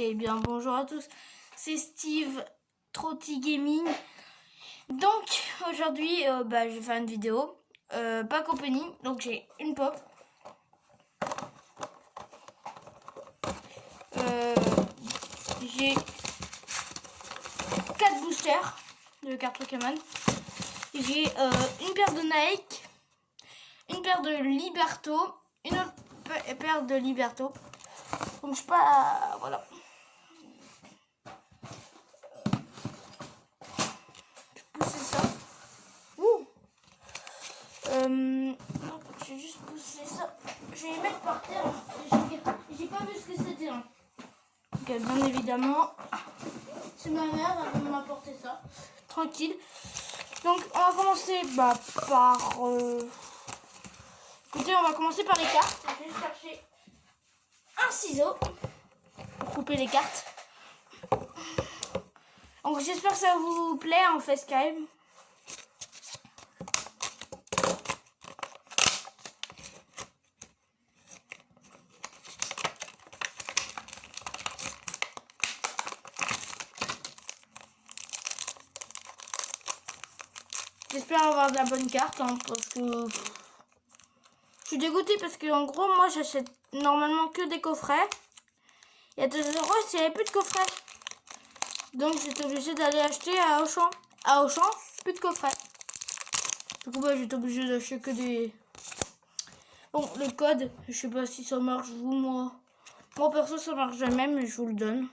Eh bien bonjour à tous, c'est Steve Trotty Gaming. Donc aujourd'hui je vais faire une vidéo pack opening. Donc j'ai une pop, j'ai 4 boosters de cartes Pokémon, j'ai une paire de Nike, une paire de Liberto, une autre paire de Liberto. Donc je sais pas, voilà. Je vais juste pousser ça. Je vais les mettre par terre. J'ai pas vu ce que c'était. Hein. Donc, bien évidemment, c'est ma mère, elle m'a apporté ça. Tranquille. Donc, on va commencer par. Écoutez, on va commencer par les cartes. Je vais chercher un ciseau pour couper les cartes. Donc, j'espère que ça vous plaît en FaceTime. J'espère avoir de la bonne carte hein, parce que je suis dégoûtée parce que en gros moi j'achète normalement que des coffrets. Il y a 2 €, il n'y avait plus de coffrets. Donc j'étais obligée d'aller acheter à Auchan. À Auchan, plus de coffrets. Du coup j'étais obligée d'acheter que des... Bon, le code, je sais pas si ça marche vous, moi. Moi perso ça marche jamais mais je vous le donne.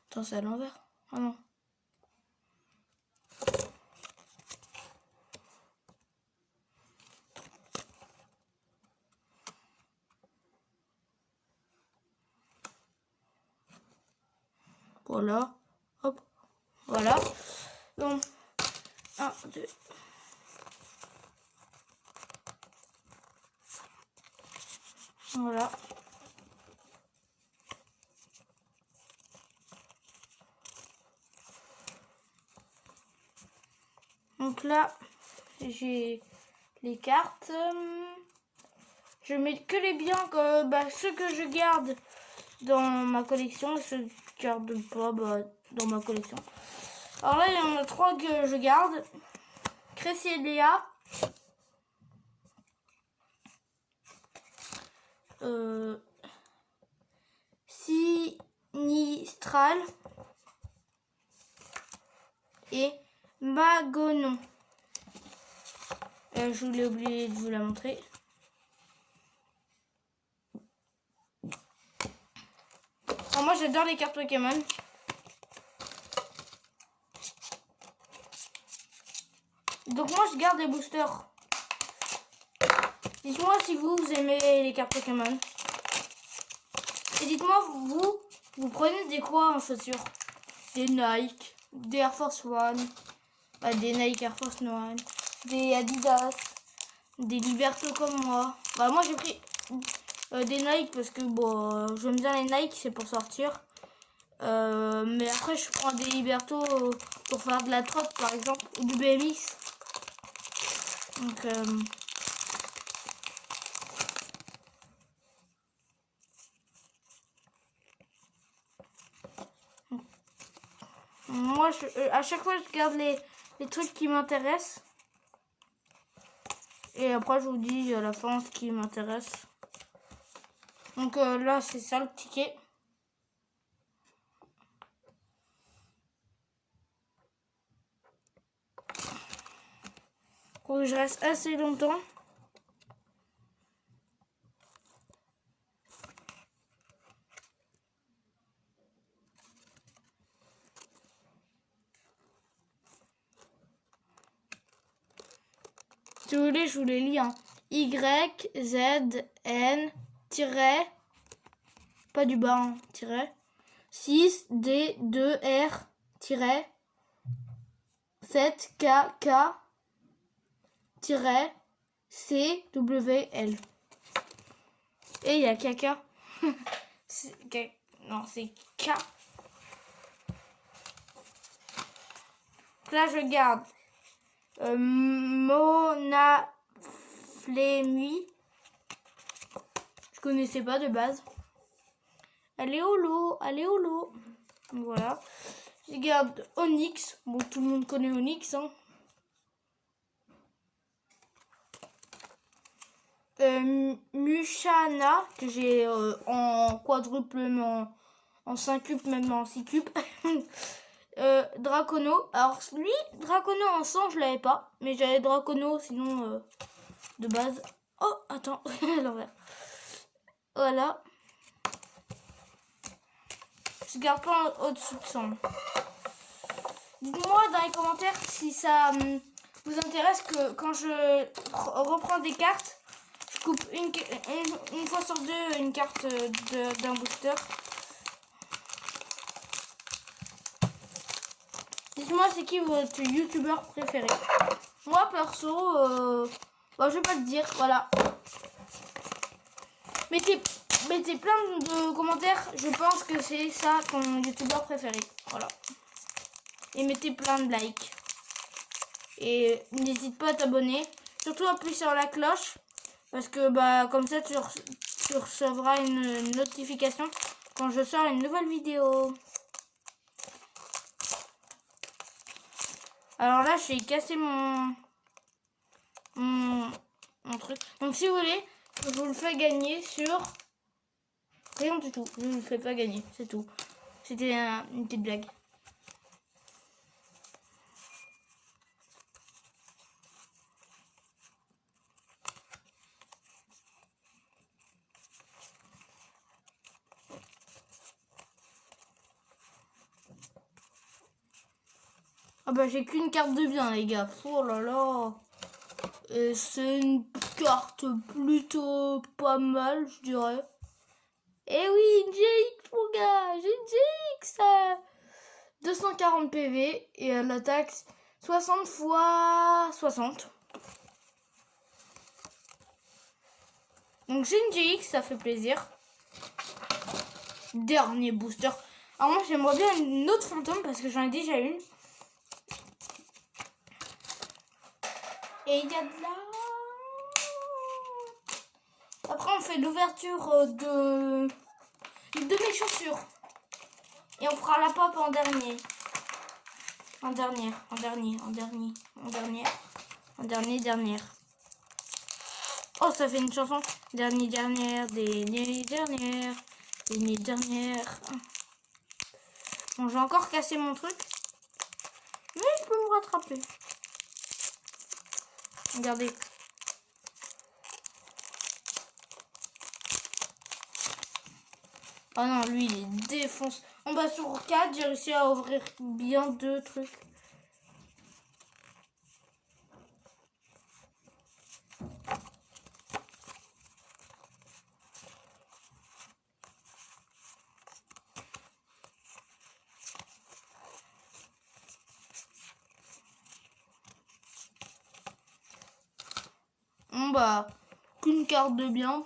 Attends, c'est à l'envers. Ah non. Voilà, hop, voilà. Donc, 1, 2. Voilà. Donc là, j'ai les cartes. Je mets que les biens, ceux que je garde dans ma collection et ceux que je garde pas dans ma collection. Alors là, il y en a 3 que je garde. Cresselia, Sinistral et Magonon. Je voulais oublier de vous la montrer. Alors moi j'adore les cartes Pokémon. Donc moi je garde les boosters. Dites-moi si vous aimez les cartes Pokémon. Et dites-moi vous prenez des quoi en chaussures? Des Nike, des Air Force One, des Nike Air Force One, des Adidas, des Liberto comme moi. Moi j'ai pris des Nike parce que j'aime bien les Nike, c'est pour sortir. Mais après je prends des Liberto pour faire de la trotte par exemple, ou du BMX. Donc moi à chaque fois je garde les trucs qui m'intéressent. Et après je vous dis à la fin ce qui m'intéresse. Donc là c'est ça le ticket. Faut que je reste assez longtemps. Si vous voulez, je vous les lis. Hein. Y, Z, N, pas du bas, hein, 6, D, 2, R, 7, K, K, C, W, L. Et il y a caca. Non, c'est K. Là, je garde Monaflémie. Je connaissais pas de base. Elle est holo. Elle est holo. Voilà. Je garde Onyx. Bon, tout le monde connaît Onyx. Hein. Mushana, que j'ai en quadruple, mais en 5 cubes, même en 6 cubes. Dracono. Alors, lui, Dracono en 100, je l'avais pas. Mais j'avais Dracono, sinon, de base. Oh, attends, à l'envers. Voilà. Je garde pas au-dessous de 100. Dites-moi dans les commentaires si ça vous intéresse que quand je reprends des cartes, je coupe une fois sur deux une carte d'un booster. Dites-moi c'est qui votre youtubeur préféré. Moi perso, je vais pas te dire, voilà. Mettez plein de commentaires, je pense que c'est ça ton youtubeur préféré. Voilà. Et mettez plein de likes. Et n'hésite pas à t'abonner. Surtout appuie sur la cloche. Parce que comme ça tu recevras une notification quand je sors une nouvelle vidéo. Alors là j'ai cassé mon truc. Donc si vous voulez, je vous le fais gagner sur... Rien du tout. Je ne le fais pas gagner. C'est tout. C'était une petite blague. Ah bah j'ai qu'une carte de bien les gars. Oh là là. C'est une carte plutôt pas mal je dirais. Eh oui, une GX mon gars. J'ai une GX. 240 PV et elle attaque 60 fois 60. Donc j'ai une GX, ça fait plaisir. Dernier booster. Alors moi j'aimerais bien une autre fantôme parce que j'en ai déjà une. Et il y a de là. Après on fait l'ouverture de mes chaussures. Et on fera la pop en dernier. En dernière. Oh, ça fait une chanson. Dernière. Bon, j'ai encore cassé mon truc. Mais je peux me rattraper. Regardez. Oh non, lui, il défonce. On va sur 4, j'ai réussi à ouvrir bien 2 trucs. Bon qu'une carte de bien.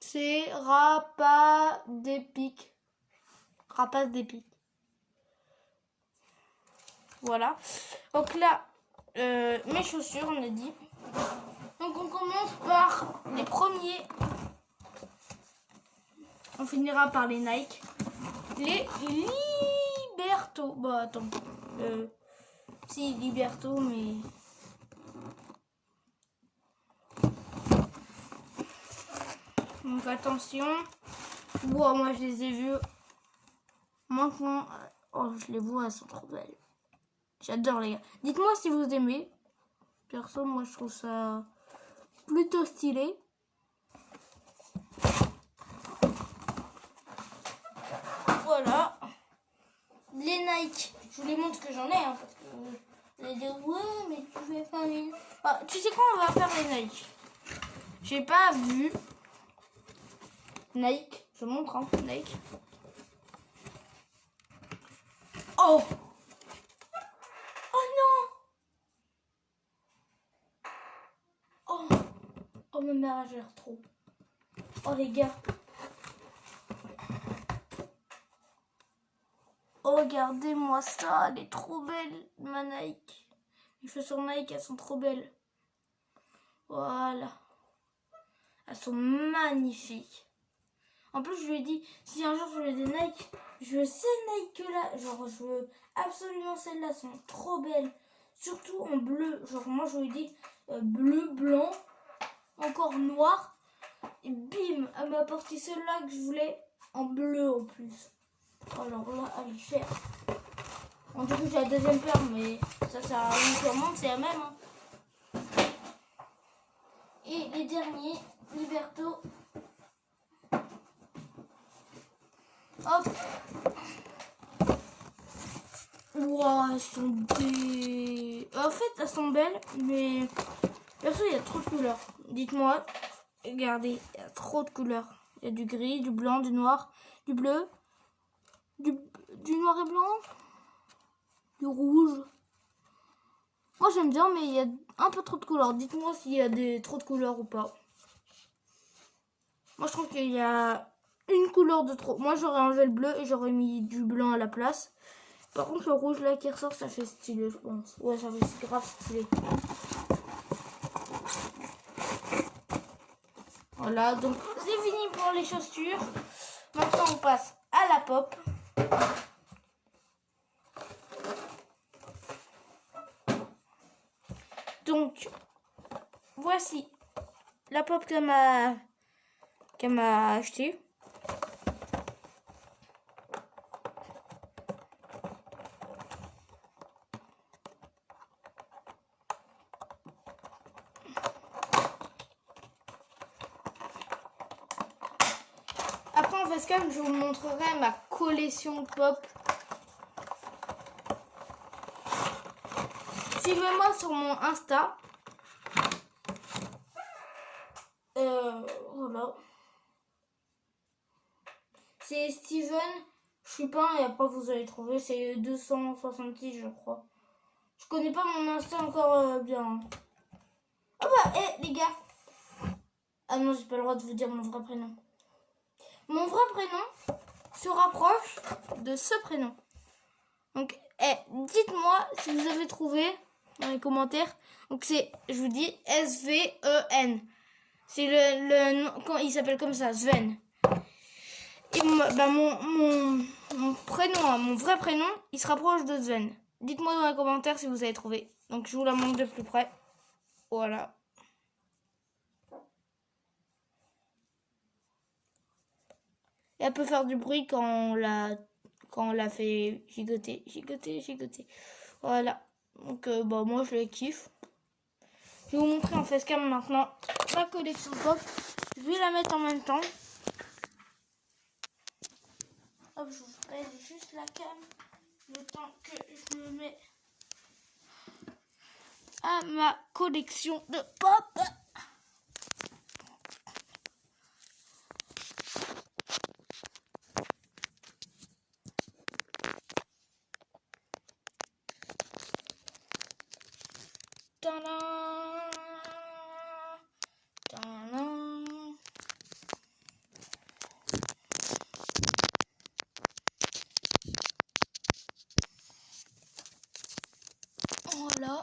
C'est Rapace d'épique. Voilà. Donc là, mes chaussures, on a dit. Donc on commence par les premiers. On finira par les Nike. Les Liberto. Bah attends. Si, Liberto, mais... Donc attention. Wow, moi je les ai vus. Maintenant, oh, je les vois, elles sont trop belles. J'adore les gars. Dites-moi si vous aimez. Perso, moi je trouve ça plutôt stylé. Voilà. Les Nike. Je vous les montre que j'en ai. Hein, parce que vous allez dire, ouais, mais tu fais pas les... Ah, tu sais quoi, on va faire les Nike. J'ai pas vu. Nike. Je montre, hein, Nike. Oh! Oh non! Oh! Oh, ma mère a gère trop. Oh, les gars. Oh, regardez-moi ça. Elle est trop belle, ma Nike. Les chaussures Nike, elles sont trop belles. Voilà. Elles sont magnifiques. En plus, je lui ai dit, si un jour je veux des Nike, je veux ces Nike-là. Genre, je veux absolument celles-là. Elles sont trop belles. Surtout en bleu. Genre, moi, je lui ai dit bleu, blanc, encore noir. Et bim, elle m'a apporté celle-là que je voulais en bleu en plus. Alors là, elle est chère. Bon, du coup, j'ai la deuxième paire, mais ça sert à rien que monde, c'est la même. Hein. Et les derniers, Liberto. Hop. Wow, elles sont des... En fait, elles sont belles, mais perso, il y a trop de couleurs. Dites-moi, regardez, il y a trop de couleurs. Il y a du gris, du blanc, du noir, du bleu, du noir et blanc, du rouge. Moi, j'aime bien, mais il y a un peu trop de couleurs. Dites-moi s'il y a trop de couleurs ou pas. Moi, je trouve qu'il y a une couleur de trop. Moi, j'aurais enlevé le bleu et j'aurais mis du blanc à la place. Par contre, le rouge là qui ressort, ça fait stylé, je pense. Ouais, ça fait grave stylé. Voilà, donc c'est fini pour les chaussures. Maintenant, on passe à la pop. Donc, voici la pop qu'elle m'a achetée. Après, en facecam, je vous montrerai ma collection de pop. Suivez-moi sur mon Insta. Voilà. C'est Steven Chupin et après vous allez trouver. C'est 266, je crois. Je connais pas mon Insta encore bien. Oh bah, les gars. Ah non, j'ai pas le droit de vous dire mon vrai prénom. Mon vrai prénom se rapproche de ce prénom. Donc, dites-moi si vous avez trouvé dans les commentaires. Donc c'est, je vous dis, S-V-E-N. C'est quand il s'appelle comme ça, Sven. Et bah, mon prénom, hein, mon vrai prénom, il se rapproche de Sven. Dites-moi dans les commentaires si vous avez trouvé. Donc je vous la montre de plus près. Voilà. Et elle peut faire du bruit quand on la fait gigoter. Voilà. Donc bah, moi je le kiffe. Je vais vous montrer en facecam maintenant ma collection pop. Je vais la mettre en même temps. Hop, je vous pèse juste la cam. Le temps que je me mets à ma collection de pop. Tadam, tadam. Voilà.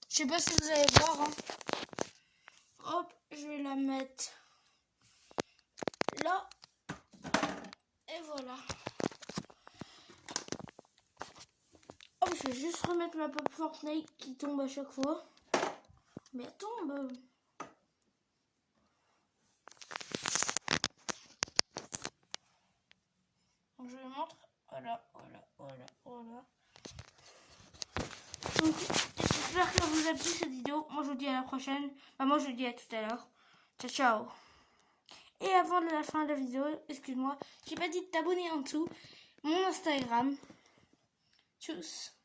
Je sais pas si vous allez voir. Hein. Hop, je vais la mettre là. Et voilà. Hop, je vais juste remettre ma pop Fortnite qui tombe à chaque fois. Mais elle tombe. Donc je vous montre. Voilà. Donc j'espère que vous avez plu cette vidéo. Moi je vous dis à la prochaine. Moi je vous dis à tout à l'heure. Ciao ciao. Et avant la fin de la vidéo, excuse-moi, j'ai pas dit de t'abonner en dessous. Mon Instagram. Tchuss.